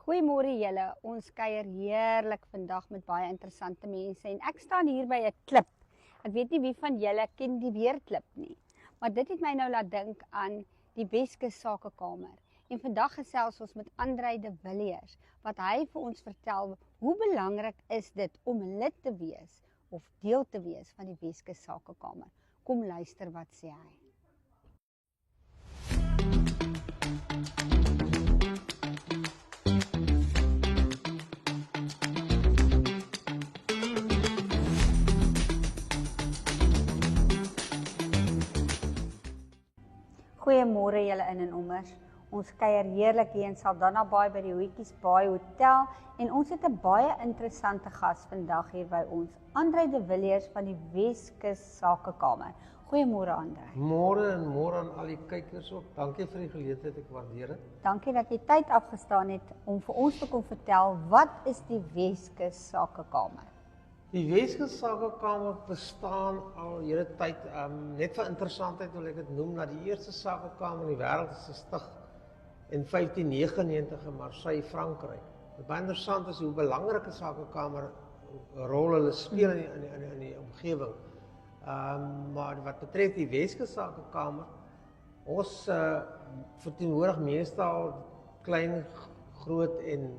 Goeiemôre julle, ons kuier heerlik vandag met baie interessante mense en ek staan hier by 'n klip. Ek weet nie wie van julle ken die Weerklip nie, maar dit het my nou laat dink aan die Weskus Sakekamer. En vandag gesels ons met Andrei de Villiers, wat hy vir ons vertel hoe belangrik is dit om lid te wees of deel te wees van die Weskus Sakekamer. Kom luister wat sê hy. Goeiemôre julle in en ommers. Ons kuier heerlik hier in Saldanha Bay by die Hoetjies Bay Hotel en ons het 'n baie interessante gas vandag hier by ons, Andrei de Villiers van die Weskus Sakekamer. Goeiemôre Andrei. Môre en môre aan al die kykers ook. Dankie vir die geleentheid, ek waardeer dit. Dankie dat jy tyd afgestaan het om vir ons te kom vertel wat is die Weskus Sakekamer? Die Weskus Sakekamer bestaan al hele tyd, net vir interessantheid wil ek dit noem, dat die eerste sakekamer in die wêreld is gestig in 1599 in Marseille, Frankryk. Wat baie interessant is hoe belangrike sakekamer rol hulle speel in die omgewing. Maar wat betref die Weskus Sakekamer, ons verteenwoordig meestal klein, groot en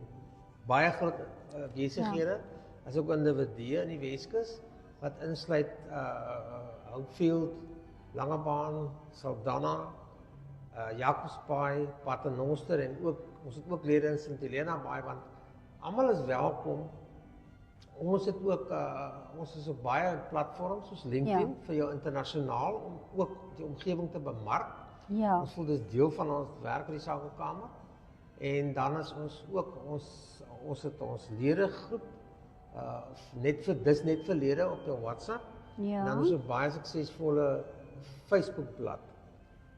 baie groot besighede, as ook individue in die Weskus, wat insluit Hopefield, Langebaan, Saldanha, Jacobsbaai, Paternoster en ook, ons het ook lede in St. Helena Baai, want almal is welkom. Ons het ook, ons is op baie platforms soos LinkedIn vir jou internasionaal, om ook die omgewing te bemark. Ja. Ons voel dis deel van ons werk by die Sakekamer. En dan is ons ook, ons het ons ledegroep, net vir lede op die WhatsApp. Ja. En dan is 'n baie suksesvolle Facebookblad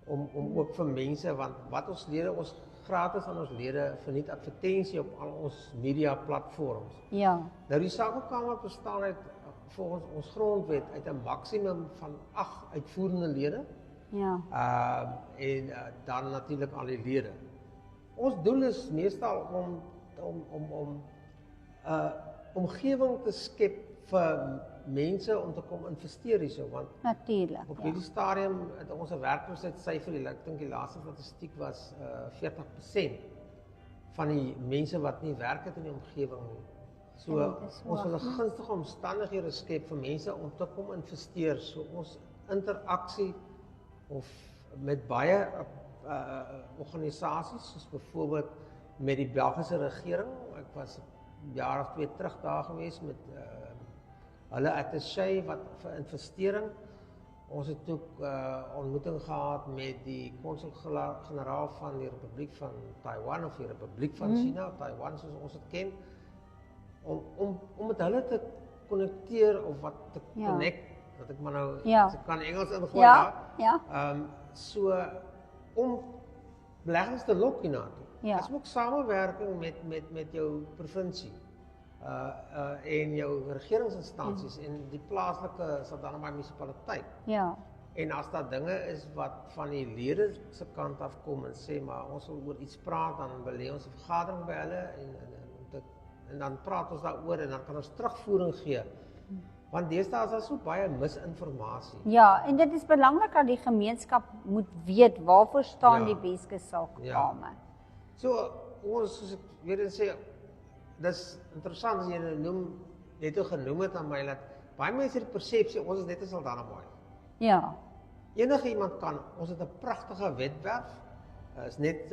om ook vir mense, want wat ons lede, ons gratis aan ons lede verniet advertensie op al ons media platforms. Ja. Nou die Sakekamer bestaan uit volgens ons grondwet uit 'n maksimum van 8 uitvoerende lede. Ja. En dan natuurlik al die lede. Ons doel is meestal om omgewing te skep vir mense om te kom investeer hierso, want Natuurlik. op hierdie stadium het ons 'n werkloosheidsyfer, ek dink die laaste statistiek was 40% van die mense wat nie werk het in die omgewing nie. So ons wil 'n gunstige omstandighede skep vir mense om te kom investeer. So ons interaksie of met baie organisasies, soos byvoorbeeld met die Belgiese regering. Ek was 'n jaar of 2 terug daar gewees met hulle attaché wat vir investering. Ons het ook ontmoeting gehad met die konsul-generaal van die Republiek van Taiwan of die Republiek van China, Taiwan soos ons dit ken, om met hulle te connecteer of wat te connect, dat ek maar nou, as ek kan Engels ingooi daar. Ja. So om beleggings te lok hiernaartoe. Ja. As ook samewerking met jou provinsie en jou regeringsinstansies en die plaaslike Saldanha Bay munisipaliteit. Ja. En as daar dinge is wat van die lede se kant af kom en sê maar ons wil oor iets praat, dan belê ons 'n vergadering by hulle en dan praat ons daaroor en dan kan ons terugvoering gee. Want deesdae is daar so baie misinformasie. Ja, en dit is belangrik dat die gemeenskap moet weet waarvoor staan die Weskus Sakekamer. So ons, soos ek weer eens sê, dis interessant as jy net genoem het aan my, dat baie mense het die persepsie, ons is net 'n Saldanha Bay. Ja. Enige iemand kan, ons het 'n pragtige webwerf, is net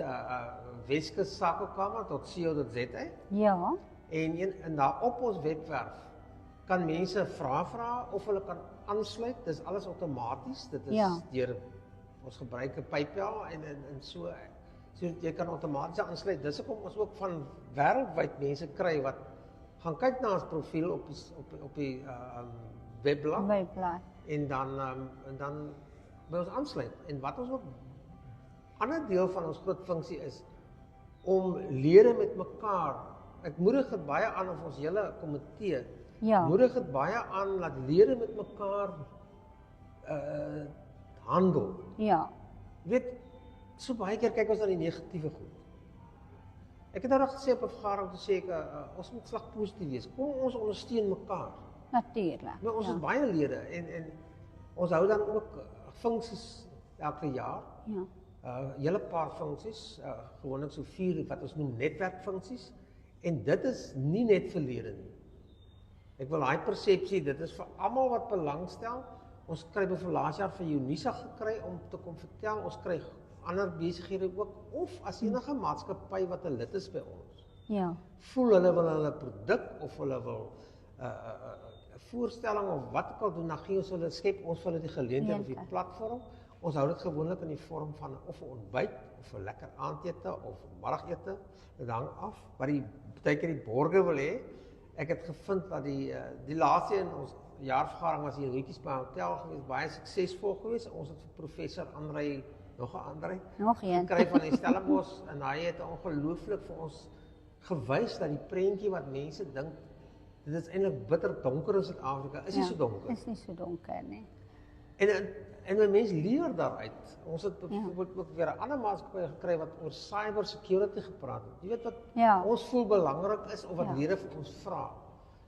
weskussakekamer.co.za. Ja. En daar op ons webwerf kan mense vra of hulle kan aansluit, dis alles outomaties, dit is deur, ons gebruik 'n PayPal en so jy kan outomaties aansluit. Dis hoekom ons ook van wêreldwyd mense kry wat gaan kyk na ons profiel op die webblad en dan by ons aansluit. En wat ons ook ander deel van ons groot funksie is om lede met mekaar, ek moedig dit baie aan of ons hele komitee moedig dit baie aan dat lede met mekaar handel. Ja. Weet, so baie keer kyk ons na die negatiewe goed. Ek het nou reg gesê op 'n vergadering te sê ons moet slag positief wees. Kom ons ondersteun mekaar. Natuurlik. Maar ons ja. is baie lede en ons hou dan ook funksies elke jaar. Ja. Hele paar funksies, gewoonlik so 4 wat ons noem netwerkfunksies. En dit is nie net verlede nie. Ek wil daai persepsie, dit is vir almal wat belangstel. Ons kry byvoorbeeld laas jaar vir Unisa gekry om te kom vertel, ons kry ander besighede ook, of as enige maatskappy wat 'n lid is by ons. Ja. Voel hulle wil hulle produk of hulle wil 'n voorstelling of wat ook al doen, dan gee ons hulle skep ons vir hulle die geleentheid op die platform. Ons hou dit gewoonlik in die vorm van of 'n ontbyt of 'n lekker aandete of 'n middagete. Dit hang af wat die baie keer die borgers wil hê. Ek het gevind dat die laaste in ons jaarvergadering was hier Rietjies by hotel gewees, baie suksesvol geweest. Ons het vir professor Andrei nog 'n Andrei gekry van die Stellenbosch en hy het ongelooflik vir ons gewys dat die prentjie wat mense dink dit is eintlik bitter donker in Suid-Afrika, is nie so donker. Is nie so donker nie. En 'n mens leer daaruit. Ons het byvoorbeeld ook weer 'n ander maatskappy gekry wat oor cyber security gepraat het. Jy weet wat ons voel belangrik is of wat lede vir ons vra.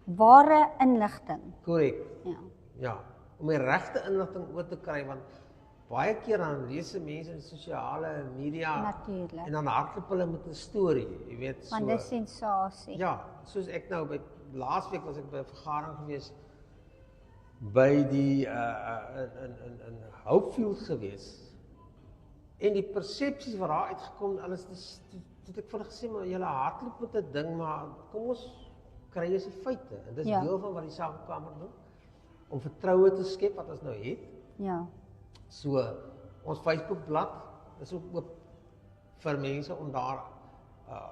Ware inligting. Korrek. Ja. Om die regte inligting oor te kry want baie keer dan lees mense in sosiale media Natuurlik. En dan hardloop hulle met 'n storie, jy weet so. Want dis sensasie. Ja, soos ek nou by laasweek was ek by 'n vergadering gewees by die in Hopefield gewees. En die persepsies wat daar uitgekom, alles het ek vir hulle gesê maar julle hardloop met 'n ding, maar kom ons kry eens die feite. En dis deel van wat die Sakekamer doen om vertroue te skep wat ons nou het. Ja. So ons Facebookblad is ook oop vir mense om daar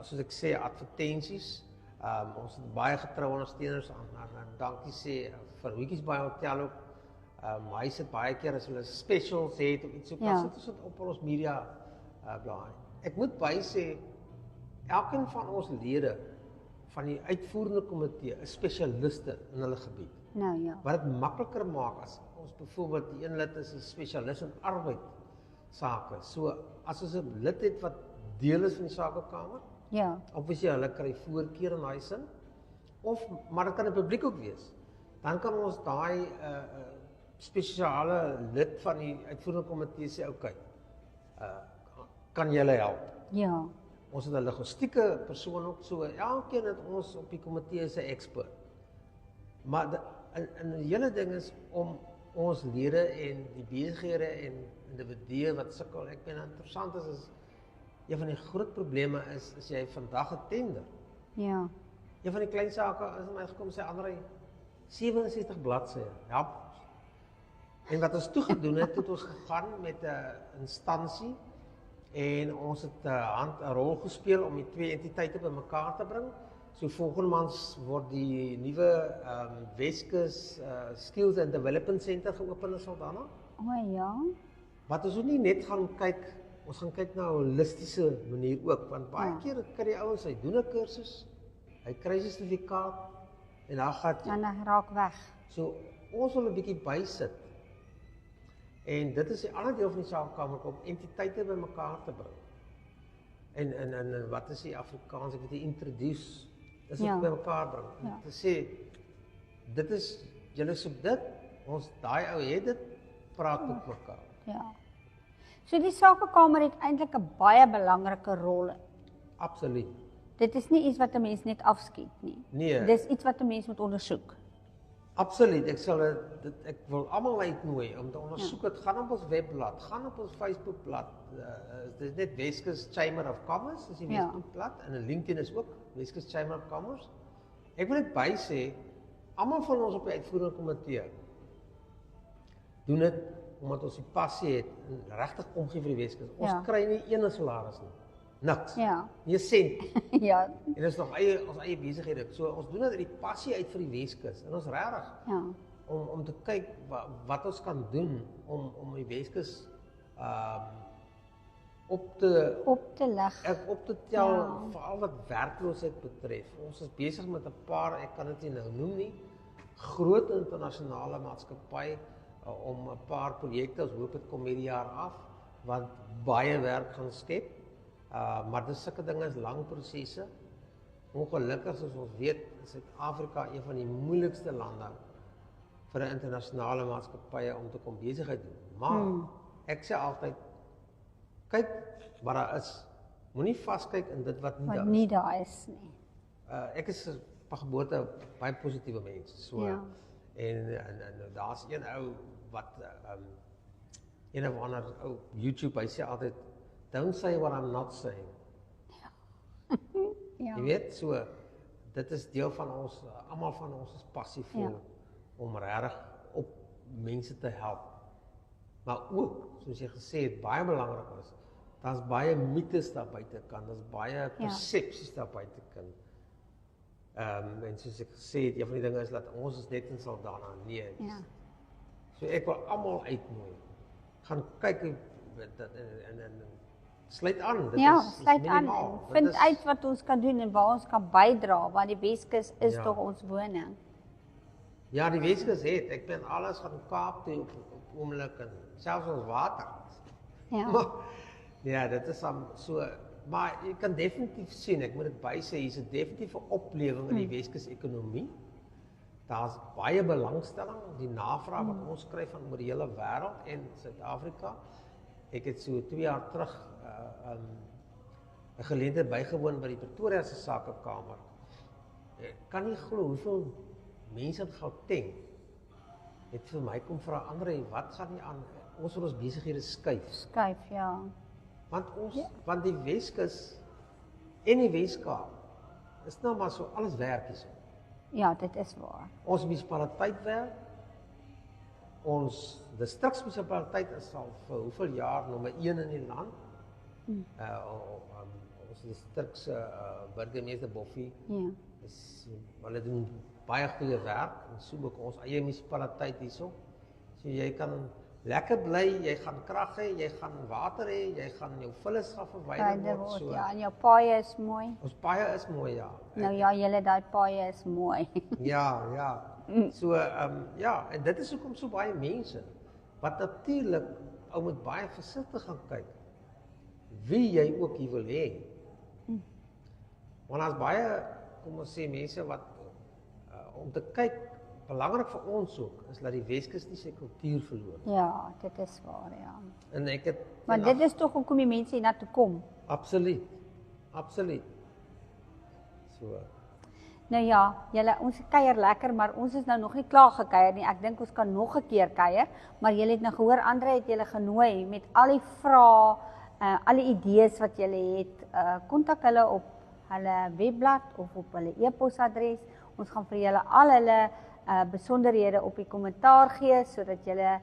soos ek sê advertensies. Ons het baie getroue ondersteuners aan dankie sê vir Rietjies by hotel ook. Hy sit baie keer as hulle specials het of iets so pas sit ons op ons media blaai. Ek moet by sê elkeen van ons lede van die uitvoerende komitee is spesialiste in hulle gebied. Nou ja. Wat dit makliker maak as ons byvoorbeeld die een lid is 'n spesialis in arbeid sake. So as ons 'n lid het wat deel is van die Sakekamer, obviously hulle kry voorkeur in daai sin. Maar dit kan 'n publiek ook wees. Dan kan ons daai spesiale lid van die uitvoerende komitee sê okay. Kan julle help? Ja. Ons het 'n logistieke persoon ook so. Elkeen het ons op die komitee is 'n ekspert. Maar en die hele ding is om ons lede en die besighede en individue wat sukkel. Ek ben interessant is een van die groot probleme is as jy vandag 'n tender. Ja. Een van die klein sake is my gekom sê Andrei 67 bladsye. Help ons. En wat ons toe gedoen het ons gegaan met 'n instansie en ons het 'n rol gespeel om die twee entiteite bymekaar te bring. So volgende maand word die nuwe Weskus Skills and Development Center geopen in Saldanha. Ja. Wat ons ook nie net gaan kyk, ons gaan kyk na 'n holistiese manier ook, want baie keer kry die ouens, hy doen 'n kursus, hy kry 'n sertifikaat en dan gaan hy. En hy raak weg. So ons wil 'n bietjie bysit. En dit is 'n ander deel van die Sakekamer om entiteite bymekaar te bring. En wat is die Afrikaans, ek weet jy introduce is dit bymekaar bring. Te sê dit is julle soek dit, ons daai ou het dit, praat met mekaar. Ja. So die Sakekamer het eintlik 'n baie belangrike rol. Absoluut. Dit is nie iets wat 'n mens net afskiet nie. Nee. Dis iets wat 'n mens moet ondersoek. Absoluut. Ek wil almal uitnooi om te ondersoek. Dit gaan op ons webblad, gaan op ons Facebookblad. Dit is net Weskus Chamber of Commerce, dis die Facebookblad en 'n LinkedIn is ook Weskus Chamber of Commerce. Ek wil net by sê almal van ons op die uitvoerende komitee doen dit omdat ons die passie het en regtig omgee vir die Weskus. Ons kry nie een salaris nie. Niks. Ja. Nie 'n sent. Ja. En dit is nog ons eie besighede. So ons doen dit uit die passie uit vir die Weskus. En ons regtig om te kyk wat ons kan doen om die Weskus op te lig. Op te tel veral wat werkloosheid betref. Ons is besig met 'n paar, ek kan dit nie nou noem nie, groot internasionale maatskappye om 'n paar projekte, ons hoop dit kom hierdie jaar af, wat baie werk gaan skep. Maar dis sulke dinge is lang prosesse. Ongelukkig soos ons weet, is Suid-Afrika een van die moeilikste lande vir 'n internasionale maatskappye om te kom besigheid doen. Maar ek sê altyd, kyk wat daar is. Moenie vaskyk in dit wat nie daar is nie. Ek is van geboorte baie positiewe mens. So, Ja. En daar's een ou wat een of ander ou YouTube, hy sê altyd, don't say what I'm not saying. Ja. Jy weet, so dit is deel van ons, almal van ons is passievol om regtig op mense te help. Maar ook, soos jy gesê het, baie belangrik is, daar's baie mites daar buitekant, daar's baie persepsies daar buitekant. En soos ek gesê het, een van die dinge is dat ons is net in Saldanha, nee. Ja. So ek wil almal uitnooi. Gaan kyk en sluit aan. Dit Ja, is sluit aan. minimaal. Dit Vind is- uit wat ons kan doen en waar ons kan bydra, want die Weskus is Ja. tog ons woning. Ja, die Weskus het. Ek ben alles gaan Kaap toe op oomblik en selfs ons water. Ja. Maar ja, dit is dan so, maar jy kan definitief sien, ek moet dit bysê, hier's 'n definitiewe oplewing in die Weskus ekonomie. Daar's baie belangstelling, die navraag wat ons kry van oor die hele wêreld en Suid-Afrika. Ek het so 2 jaar terug 'n geleentheid bygewoon by die Pretoria se Sakekamer. Ek kan nie glo hoeveel mense in Gauteng het vir my kom vra, Andre, wat gaan nie aan? Ons wil ons besighede skuif. Skuif, ja. Want die Weskus en die Weskaap is nou maar so alles werk hierso. Ja, dit is waar. Ons munisipaliteit werk. Ons distriksmunisipaliteit is al vir hoeveel jaar nommer 1 in die land. Ons distriks burgemeester Boffie Ja. hulle doen baie goeie werk en so ook ons eie munisipaliteit hierso. So jy kan lekker bly, jy gaan krag hê, jy gaan water hê, jy gaan jou vullis gaan verwyder word. So. Ja, en jou paaie is mooi. Ons paaie is mooi, ja. Nou ja, julle daai paaie is mooi. Ja. So ja, en dit is hoekom so baie mense wat natuurlik ou moet baie versigtig gaan kyk wie jy ook hier wil hê. Want daar's baie, kom ons sê, mense wat om te kyk, belangrik vir ons ook is dat die Weskus nie sy kultuur verloor. Ja, dit is waar, ja. En ek het Maar dit is tog hoekom die mense hiernatoe kom. absoluut. So Nou ja, ons kuier lekker, maar ons is nou nog nie klaar gekuier nie. Ek dink ons kan nog 'n keer kuier, maar julle het nou gehoor, Andre het julle genooi met al die vrae, al die idees wat julle het. Kontak hulle op hulle webblad of op hulle e-posadres. Ons gaan vir julle al hulle besonderhede op die kommentaar gee sodat julle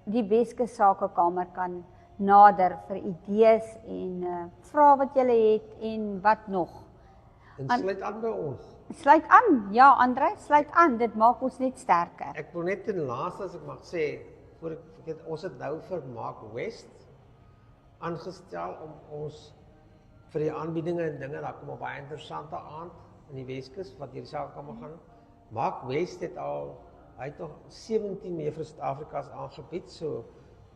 die Weskus Sakekamer kan nader vir idees en vrae wat julle het en wat nog. en sluit aan by ons. Sluit aan, ja Andre, sluit aan, dit maak ons net sterker. Ek wil net ten laaste as ek mag sê, voor ek vergeet, ons het nou vir Mark West aangestel om ons vir die aanbiedinge en dinge, daar kom 'n baie interessante aand in die Weskus wat hierdie Sakekamer gaan. Mark West het hy het nog 17 meer vir Suid-Afrika's aangebied, so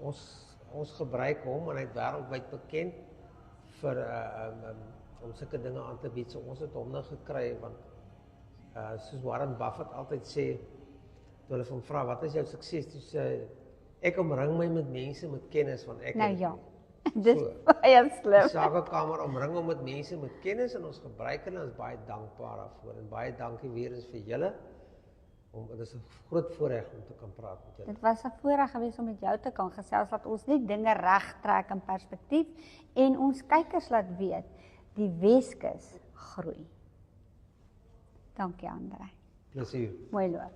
ons gebruik hom en hy het wêreldwyd bekend vir om sulke dinge aan te bied. So ons het hom nou gekry want soos Warren Buffett altyd sê, toe hulle van vra wat is jou sukses, toe sê ek omring my met mense met kennis van ek. Nou ja, dis baie slim. Die Sakekamer omring hom met mense met kennis en ons gebruik hulle, ons is baie dankbaar daarvoor en baie dankie weer eens vir julle. Dit is 'n groot voorreg om te kan praat met julle. Dit was 'n voorreg geweest om met jou te kan gesels, dat ons net dinge reg trek in perspektief en ons kykers laat weet die Weskus groei. Dankie Andre. Plesier. Mooi loop.